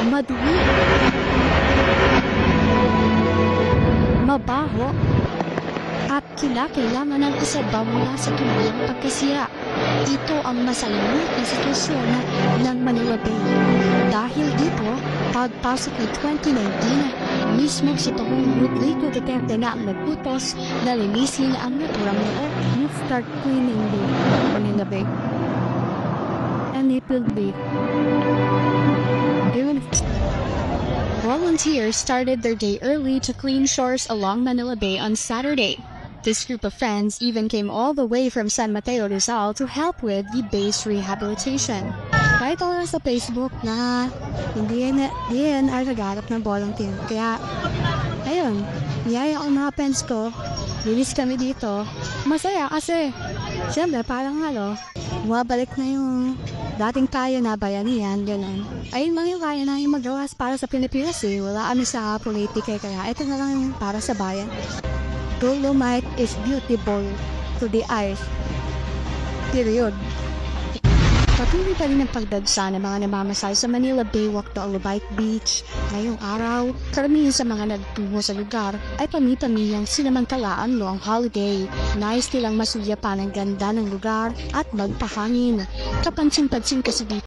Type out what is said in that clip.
madumi, mabaho, at kailangan ng isaba mula sa tuluyang pagkasira. Ito ang masalimuot na sitwasyon ng Manila Bay. Dahil dito, pagpasok ng 2019, mismo si Pangulong Rodrigo Duterte na ang nagputos na linisin ang naturang noon. You start cleaning the Manila Bay. And it will be volunteers started their day early to clean shores along Manila Bay on Saturday. This group of friends even came all the way from San Mateo, Rizal to help with the bay's rehabilitation. Kahit ako sa Facebook na hindi yan ay nagharap ng volunteer. Kaya, ayun, niyaya ko mga friends ko, linis kami dito. Masaya kasi, siyempre parang bumabalik na yung dating kaya na bayanihan, gano'n. Ayun lang yung kaya namin magawa para sa Pilipinas eh. Wala kami sa politika kaya ito na lang yung para sa bayan. Dolomite is beautiful to the eyes. Period. Patuloy pa rin ang pagdagsa ng mga namamasal sa Manila Bay Walk to Alubite Beach. Ngayong araw, karamihan sa mga nagtungo sa lugar ay pami-pamiyang sinamantalaang long holiday. Nais nilang masulyapan ang ganda ng lugar at magpahangin. Kapansin-pansin kasi dito